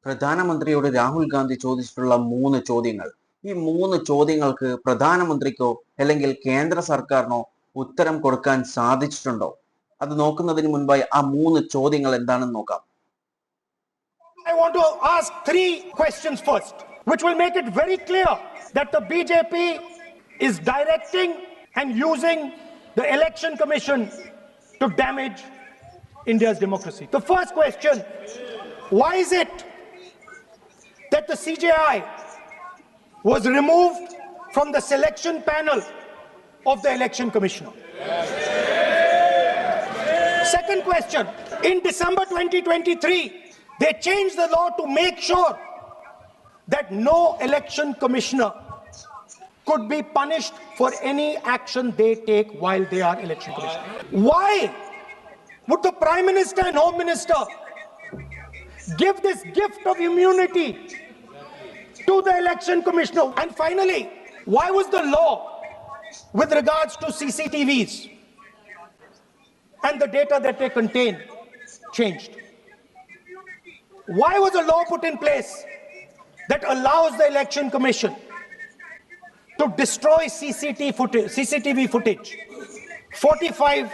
പ്രധാനമന്ത്രിയോട് രാഹുൽ ഗാന്ധി ചോദിച്ചിട്ടുള്ള 3 ചോദ്യങ്ങൾ. ഈ 3 ചോദ്യങ്ങൾക്ക് പ്രധാനമന്ത്രിക്കോ അല്ലെങ്കിൽ കേന്ദ്ര സർക്കാരിനോ ഉത്തരം കൊടുക്കാൻ സാധിച്ചിട്ടുണ്ടോ? അത് നോക്കുന്നതിന് മുൻപായി ആ 3 ചോദ്യങ്ങൾ എന്താണെന്ന് നോക്കാം. I want to ask 3 questions first, which will make it very clear that the BJP is directing and using the Election Commission to damage India's democracy. The first question, why is it that the CJI was removed from the selection panel of the Election Commissioner? Second question, in December 2023, they changed the law to make sure that no election commissioner could be punished for any action they take while they are election commissioner. Why would the Prime Minister and Home Minister give this gift of immunity to the election commissioner? And finally, why was the law with regards to CCTVs and the data that they contain changed? Why was a law put in place that allows the election commission to destroy CCTV footage 45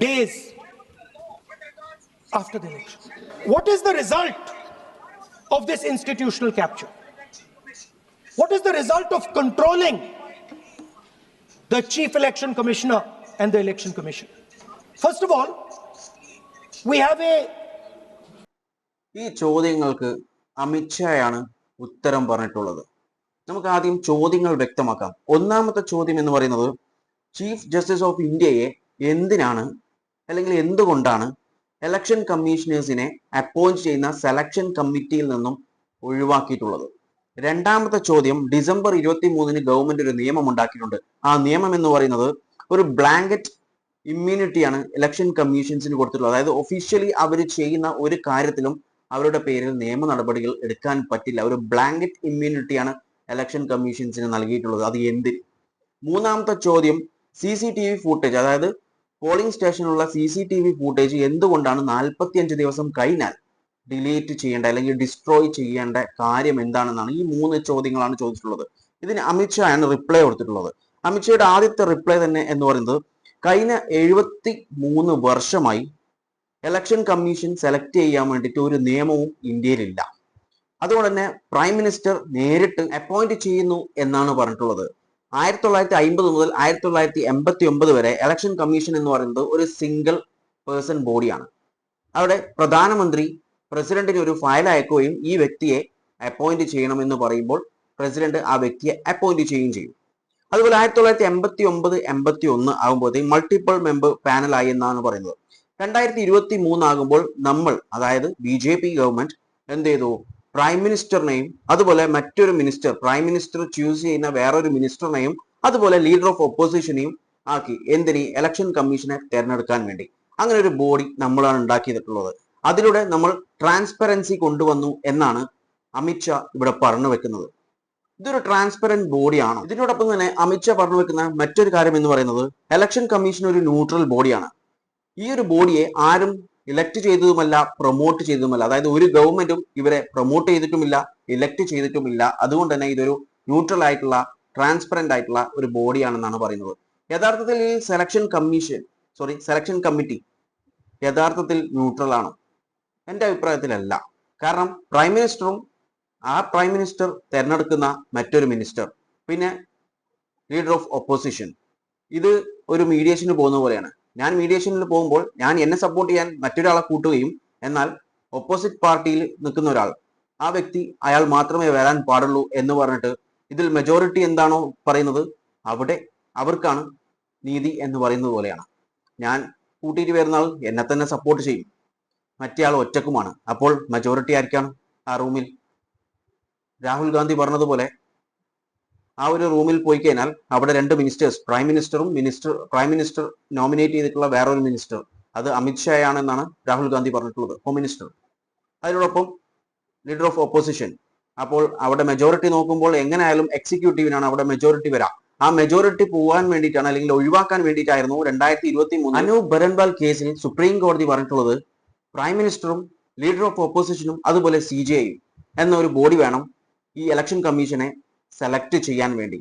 days after the election? What is the result of this institutional capture? What is the result of controlling the Chief Election Commissioner and the Election Commission? First of all, we have ഈ ചോദ്യങ്ങൾക്ക് അമിത്ഷായാണ് ഉത്തരം പറഞ്ഞിട്ടുള്ളത്. നമുക്ക് ആദ്യം ചോദ്യങ്ങൾ വ്യക്തമാക്കാം. ഒന്നാമത്തെ ചോദ്യം എന്ന് പറയുന്നത്, ചീഫ് ജസ്റ്റിസ് ഓഫ് ഇന്ത്യയെ എന്തിനാണ് അല്ലെങ്കിൽ എന്തുകൊണ്ടാണ് ഇലക്ഷൻ കമ്മീഷണേഴ്സിനെ അപ്പോയിന്റ് ചെയ്യുന്ന സെലക്ഷൻ കമ്മിറ്റിയിൽ നിന്നും ഒഴിവാക്കിയിട്ടുള്ളത്? രണ്ടാമത്തെ ചോദ്യം, ഡിസംബർ 23-ന് ഗവൺമെന്റ് ഒരു നിയമം ഉണ്ടാക്കിയിട്ടുണ്ട്. ആ നിയമം എന്ന് പറയുന്നത് ഒരു ബ്ലാങ്കറ്റ് ഇമ്മ്യൂണിറ്റിയാണ് ഇലക്ഷൻ കമ്മീഷൻസിന് കൊടുത്തിട്ടുള്ളത്. അതായത് ഒഫീഷ്യലി അവർ ചെയ്യുന്ന ഒരു കാര്യത്തിലും അവരുടെ പേരിൽ നിയമ നടപടികൾ എടുക്കാൻ പറ്റില്ല. ഒരു ബ്ലാങ്കറ്റ് ഇമ്മ്യൂണിറ്റിയാണ് ഇലക്ഷൻ കമ്മീഷൻസിന് നൽകിയിട്ടുള്ളത്. അത് എന്തിന്? മൂന്നാമത്തെ ചോദ്യം, CCTV ഫൂട്ടേജ്, അതായത് പോളിംഗ് സ്റ്റേഷനിലുള്ള CCTV ഫൂട്ടേജ് എന്തുകൊണ്ടാണ് 45 ദിവസം കഴിഞ്ഞാൽ ഡിലീറ്റ് ചെയ്യേണ്ട അല്ലെങ്കിൽ ഡിസ്ട്രോയ് ചെയ്യേണ്ട കാര്യം എന്താണെന്നാണ്. ഈ 3 ചോദ്യങ്ങളാണ് ചോദിച്ചിട്ടുള്ളത്. ഇതിന് അമിത്ഷായാണ് റിപ്ലൈ കൊടുത്തിട്ടുള്ളത്. അമിത്ഷായുടെ ആദ്യത്തെ റിപ്ലൈ തന്നെ എന്ന് പറയുന്നത്, കഴിഞ്ഞ 73 വർഷമായി ഇലക്ഷൻ കമ്മീഷൻ സെലക്ട് ചെയ്യാൻ വേണ്ടിയിട്ട് ഒരു നിയമവും ഇന്ത്യയിലില്ല. അതുകൊണ്ട് തന്നെ പ്രൈം മിനിസ്റ്റർ നേരിട്ട് അപ്പോയിന്റ് ചെയ്യുന്നു എന്നാണ് പറഞ്ഞിട്ടുള്ളത്. 1950 മുതൽ 1989 വരെ ഇലക്ഷൻ കമ്മീഷൻ എന്ന് പറയുന്നത് ഒരു സിംഗിൾ പേഴ്സൺ ബോഡിയാണ്. അവിടെ പ്രധാനമന്ത്രി പ്രസിഡന്റിന് ഒരു ഫയൽ അയക്കുകയും ഈ വ്യക്തിയെ അപ്പോയിന്റ് ചെയ്യണമെന്ന് പറയുമ്പോൾ പ്രസിഡന്റ് ആ വ്യക്തിയെ അപ്പോയിന്റ് ചെയ്യുകയും ചെയ്യും. അതുപോലെ 1989-81 ആകുമ്പോഴത്തേക്കും മൾട്ടിപ്പിൾ മെമ്പർ പാനലായി എന്നാണ് പറയുന്നത്. 2023 ആകുമ്പോൾ നമ്മൾ, അതായത് BJP ഗവൺമെന്റ് എന്ത് ചെയ്തു? പ്രൈം മിനിസ്റ്ററിനെയും അതുപോലെ മറ്റൊരു മിനിസ്റ്റർ, പ്രൈം മിനിസ്റ്റർ ചൂസ് ചെയ്യുന്ന വേറൊരു മിനിസ്റ്ററിനെയും അതുപോലെ ലീഡർ ഓഫ് ഒപ്പോസിഷനെയും ആക്കി. എന്തിന്? ഇലക്ഷൻ കമ്മീഷനെ തെരഞ്ഞെടുക്കാൻ വേണ്ടി. അങ്ങനെ ഒരു ബോഡി നമ്മളാണ് ഉണ്ടാക്കിയിട്ടുള്ളത്. അതിലൂടെ നമ്മൾ ട്രാൻസ്പെറൻസി കൊണ്ടുവന്നു എന്നാണ് അമിത്ഷാ ഇവിടെ പറഞ്ഞു വെക്കുന്നത്. ഇതൊരു ട്രാൻസ്പെറന്റ് ബോഡിയാണ്. ഇതിനോടൊപ്പം തന്നെ അമിത്ഷാ പറഞ്ഞു വെക്കുന്ന മറ്റൊരു കാര്യം എന്ന് പറയുന്നത്, ഇലക്ഷൻ കമ്മീഷൻ ഒരു ന്യൂട്രൽ ബോഡിയാണ്. ഈ ഒരു ബോഡിയെ ആരും ഇലക്ട് ചെയ്തതുമല്ല, പ്രൊമോട്ട് ചെയ്തതുമല്ല. അതായത് ഒരു ഗവൺമെന്റും ഇവരെ പ്രൊമോട്ട് ചെയ്തിട്ടുമില്ല, ഇലക്ട് ചെയ്തിട്ടുമില്ല. അതുകൊണ്ട് തന്നെ ഇതൊരു ന്യൂട്രൽ ആയിട്ടുള്ള, ട്രാൻസ്പെറന്റ് ആയിട്ടുള്ള ഒരു ബോഡിയാണെന്നാണ് പറയുന്നത്. യഥാർത്ഥത്തിൽ ഈ സെലക്ഷൻ കമ്മിറ്റി യഥാർത്ഥത്തിൽ ന്യൂട്രൽ ആണോ? എൻ്റെ അഭിപ്രായത്തിലല്ല. കാരണം പ്രൈം മിനിസ്റ്ററും ആ പ്രൈം മിനിസ്റ്റർ തെരഞ്ഞെടുക്കുന്ന മറ്റൊരു മിനിസ്റ്റർ, പിന്നെ ലീഡർ ഓഫ് ഒപ്പോസിഷൻ, ഇത് ഒരു മീഡിയേഷന് പോകുന്ന പോലെയാണ്. ഞാൻ മീഡിയേഷനിൽ പോകുമ്പോൾ ഞാൻ എന്നെ സപ്പോർട്ട് ചെയ്യാൻ മറ്റൊരാളെ കൂട്ടുകയും, എന്നാൽ ഓപ്പോസിറ്റ് പാർട്ടിയിൽ നിൽക്കുന്ന ഒരാൾ, ആ വ്യക്തി അയാൾ മാത്രമേ വരാൻ പാടുള്ളൂ എന്ന് പറഞ്ഞിട്ട് ഇതിൽ മെജോറിറ്റി എന്താണോ പറയുന്നത് അവിടെ അവർക്കാണ് നീതി എന്ന് പറയുന്നത് പോലെയാണ്. ഞാൻ കൂട്ടിയിട്ട് വരുന്ന ആൾ എന്നെ തന്നെ സപ്പോർട്ട് ചെയ്യും, മറ്റേ ആൾ ഒറ്റക്കുമാണ്. അപ്പോൾ മെജോറിറ്റി ആയിരിക്കാണ് ആ റൂമിൽ. രാഹുൽ ഗാന്ധി പറഞ്ഞതുപോലെ ആ ഒരു റൂമിൽ പോയി കഴിഞ്ഞാൽ അവിടെ 2 മിനിസ്റ്റേഴ്സ്, പ്രൈം മിനിസ്റ്റർ നോമിനേറ്റ് ചെയ്തിട്ടുള്ള വേറൊരു മിനിസ്റ്റർ, അത് അമിത്ഷായാണെന്നാണ് രാഹുൽ ഗാന്ധി പറഞ്ഞിട്ടുള്ളത്, ഹോം മിനിസ്റ്റർ. അതിനോടൊപ്പം ലീഡർ ഓഫ് ഓപ്പോസിഷൻ. അപ്പോൾ അവിടെ മെജോറിറ്റി നോക്കുമ്പോൾ എങ്ങനെയായാലും എക്സിക്യൂട്ടീവിനാണ് അവിടെ മെജോറിറ്റി വരാം. ആ മെജോറിറ്റി പോകാൻ വേണ്ടിയിട്ടാണ്, അല്ലെങ്കിൽ ഒഴിവാക്കാൻ വേണ്ടിയിട്ടായിരുന്നു 2023 അനൂപ് ബരൻവാൽ കേസിൽ സുപ്രീം കോടതി പറഞ്ഞിട്ടുള്ളത് പ്രൈം മിനിസ്റ്ററും ലീഡർ ഓഫ് ഓപ്പോസിഷനും അതുപോലെ CJI എന്നൊരു ബോഡി വേണം ഈ ഇലക്ഷൻ കമ്മീഷനെ സെലക്ട് ചെയ്യാൻ വേണ്ടി.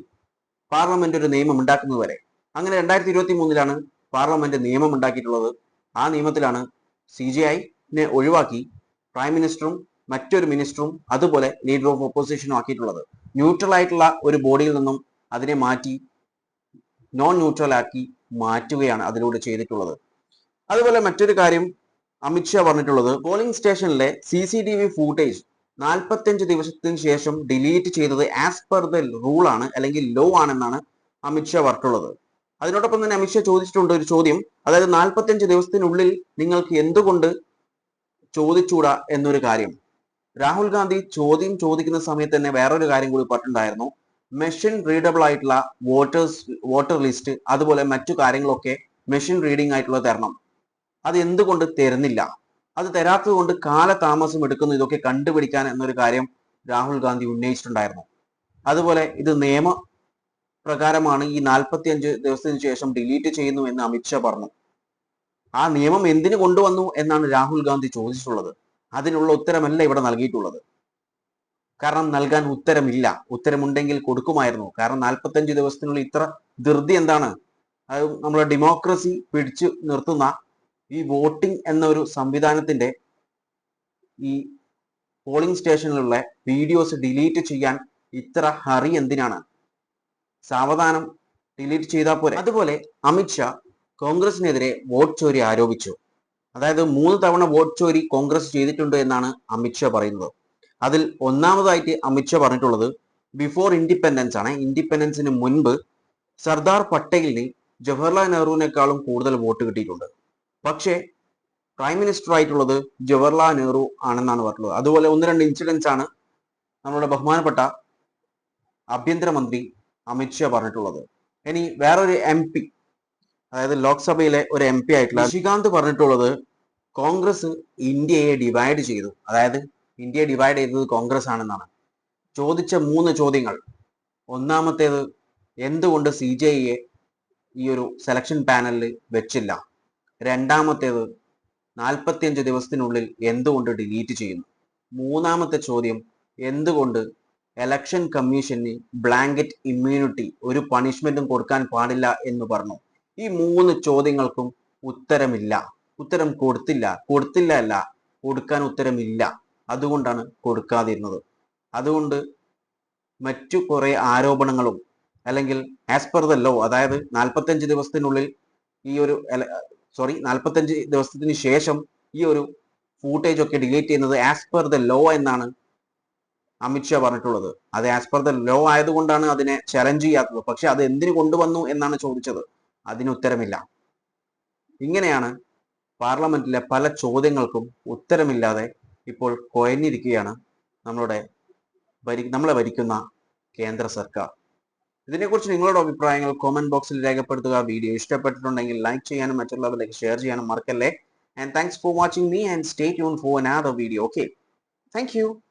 പാർലമെന്റ് ഒരു നിയമം ഉണ്ടാക്കുന്നത് വരെ. അങ്ങനെ 2023 പാർലമെന്റ് നിയമം ഉണ്ടാക്കിയിട്ടുള്ളത്. ആ നിയമത്തിലാണ് CJIനെ ഒഴിവാക്കി പ്രൈം മിനിസ്റ്ററും മറ്റൊരു മിനിസ്റ്ററും അതുപോലെ ലീഡർ ഓഫ് ഓപ്പോസിഷനും ആക്കിയിട്ടുള്ളത്. ന്യൂട്രൽ ആയിട്ടുള്ള ഒരു ബോഡിയിൽ നിന്നും അതിനെ മാറ്റി നോൺ ന്യൂട്രൽ ആക്കി മാറ്റുകയാണ് അതിലൂടെ ചെയ്തിട്ടുള്ളത്. അതുപോലെ മറ്റൊരു കാര്യം അമിത്ഷാ പറഞ്ഞിട്ടുള്ളത്, പോളിംഗ് സ്റ്റേഷനിലെ CCTV ഫൂട്ടേജ് 45 ദിവസത്തിന് ശേഷം ഡിലീറ്റ് ചെയ്തത് ആസ് പെർ ദ റൂൾ ആണ്, അല്ലെങ്കിൽ ലോ ആണെന്നാണ് അമിത്ഷാ പറഞ്ഞിട്ടുള്ളത്. അതിനോടൊപ്പം തന്നെ അമിത്ഷാ ചോദിച്ചിട്ടുണ്ട് ഒരു ചോദ്യം, അതായത് 45 ദിവസത്തിനുള്ളിൽ നിങ്ങൾക്ക് എന്തുകൊണ്ട് ചോദിച്ചൂടാ എന്നൊരു കാര്യം. രാഹുൽ ഗാന്ധി ചോദ്യം ചോദിക്കുന്ന സമയത്ത് തന്നെ വേറൊരു കാര്യം കൂടി പറഞ്ഞിട്ടുണ്ടായിരുന്നു, മെഷീൻ റീഡബിൾ ആയിട്ടുള്ള വോട്ടർ ലിസ്റ്റ് അതുപോലെ മറ്റു കാര്യങ്ങളൊക്കെ മെഷീൻ റീഡിംഗ് ആയിട്ടുള്ള തരണം. അത് എന്തുകൊണ്ട് തരുന്നില്ല, അത് തരാത്തത് കൊണ്ട് കാലതാമസം എടുക്കുന്നു ഇതൊക്കെ കണ്ടുപിടിക്കാൻ എന്നൊരു കാര്യം രാഹുൽ ഗാന്ധി ഉന്നയിച്ചിട്ടുണ്ടായിരുന്നു. അതുപോലെ ഇത് നിയമപ്രകാരമാണ് ഈ 45 ദിവസത്തിന് ശേഷം ഡിലീറ്റ് ചെയ്യുന്നു എന്ന് അമിത്ഷാ പറഞ്ഞു. ആ നിയമം എന്തിനു കൊണ്ടുവന്നു എന്നാണ് രാഹുൽ ഗാന്ധി ചോദിച്ചിട്ടുള്ളത്. അതിനുള്ള ഉത്തരമല്ല ഇവിടെ നൽകിയിട്ടുള്ളത്. കാരണം നൽകാൻ ഉത്തരമില്ല. ഉത്തരമുണ്ടെങ്കിൽ കൊടുക്കുമായിരുന്നു. കാരണം 45 ദിവസത്തിനുള്ളിൽ ഇത്ര ധൃതി എന്താണ്? അത് നമ്മളെ ഡെമോക്രസി പിടിച്ചു നിർത്തുന്ന ഈ വോട്ടിംഗ് എന്ന ഒരു സംവിധാനത്തിന്റെ ഈ പോളിംഗ് സ്റ്റേഷനിലുള്ള വീഡിയോസ് ഡിലീറ്റ് ചെയ്യാൻ ഇത്ര ഹറി എന്തിനാണ്? സാവധാനം ഡിലീറ്റ് ചെയ്താൽ പോരെ. അതുപോലെ അമിത്ഷാ കോൺഗ്രസിനെതിരെ വോട്ട് ചോരി ആരോപിച്ചു. അതായത് 3 തവണ വോട്ട് ചോരി കോൺഗ്രസ് ചെയ്തിട്ടുണ്ട് എന്നാണ് അമിത്ഷാ പറയുന്നത്. അതിൽ ഒന്നാമതായിട്ട് അമിത്ഷാ പറഞ്ഞിട്ടുള്ളത് ബിഫോർ ഇൻഡിപെൻഡൻസ് ആണ്. ഇൻഡിപെൻഡൻസിന് മുൻപ് സർദാർ പട്ടേലിന് ജവഹർലാൽ നെഹ്റുവിനേക്കാളും കൂടുതൽ വോട്ട് കിട്ടിയിട്ടുണ്ട്. പക്ഷേ പ്രൈം മിനിസ്റ്റർ ആയിട്ടുള്ളത് ജവഹർലാൽ നെഹ്റു ആണെന്നാണ് പറഞ്ഞിട്ടുള്ളത്. അതുപോലെ 1-2 ഇൻസിഡൻസ് ആണ് നമ്മുടെ ബഹുമാനപ്പെട്ട ആഭ്യന്തരമന്ത്രി അമിത്ഷാ പറഞ്ഞിട്ടുള്ളത്. ഇനി വേറൊരു MP, അതായത് ലോക്സഭയിലെ ഒരു MP ആയിട്ടുള്ള നിഷികാന്ത് പറഞ്ഞിട്ടുള്ളത് കോൺഗ്രസ് ഇന്ത്യയെ ഡിവൈഡ് ചെയ്തു, അതായത് ഇന്ത്യയെ ഡിവൈഡ് ചെയ്തത് കോൺഗ്രസ് ആണെന്നാണ്. ചോദിച്ച 3 ചോദ്യങ്ങൾ, ഒന്നാമത്തേത് എന്തുകൊണ്ട് CJIയെ ഈ ഒരു സെലക്ഷൻ പാനലിൽ വെച്ചില്ല, രണ്ടാമത്തേത് 45 ദിവസത്തിനുള്ളിൽ എന്തുകൊണ്ട് ഡിലീറ്റ് ചെയ്യുന്നു, മൂന്നാമത്തെ ചോദ്യം എന്തുകൊണ്ട് ഇലക്ഷൻ കമ്മീഷന് ബ്ലാങ്കറ്റ് ഇമ്മ്യൂണിറ്റി ഒരു പണിഷ്മെന്റും കൊടുക്കാൻ പാടില്ല എന്ന് പറഞ്ഞു. ഈ 3 ചോദ്യങ്ങൾക്കും ഉത്തരമില്ല. ഉത്തരം കൊടുത്തില്ല അല്ല, കൊടുക്കാൻ ഉത്തരമില്ല. അതുകൊണ്ടാണ് കൊടുക്കാതിരുന്നത്. അതുകൊണ്ട് മറ്റു കുറെ ആരോപണങ്ങളും അല്ലെങ്കിൽ ആസ് പെർ ദ ലോ, അതായത് 45 ദിവസത്തിനുള്ളിൽ ഈ ഒരു 45 ദിവസത്തിന് ശേഷം ഈ ഒരു ഫൂട്ടേജ് ഒക്കെ ഡിലീറ്റ് ചെയ്യുന്നത് ആസ് പെർ ദ ലോ എന്നാണ് അമിത്ഷാ പറഞ്ഞിട്ടുള്ളത്. അത് ആസ് പെർ ദ ലോ ആയതുകൊണ്ടാണ് അതിനെ ചലഞ്ച് ചെയ്യാത്തത്. പക്ഷെ അത് എന്തിനു കൊണ്ടുവന്നു എന്നാണ് ചോദിച്ചത്. അതിന് ഉത്തരമില്ല. ഇങ്ങനെയാണ് പാർലമെന്റിലെ പല ചോദ്യങ്ങൾക്കും ഉത്തരമില്ലാതെ ഇപ്പോൾ കുഴഞ്ഞിരിക്കുകയാണ് നമ്മളെ ഭരിക്കുന്ന കേന്ദ്ര സർക്കാർ. ഇതിനെക്കുറിച്ച് നിങ്ങളുടെ അഭിപ്രായങ്ങൾ കോമന്റ് ബോക്സിൽ രേഖപ്പെടുത്തുക. വീഡിയോ ഇഷ്ടപ്പെട്ടിട്ടുണ്ടെങ്കിൽ ലൈക്ക് ചെയ്യാനും മറ്റുള്ളവരിലേക്ക് ഷെയർ ചെയ്യാനും മറക്കല്ലേ. And thanks for watching me and stay tuned for another video. Okay, thank you.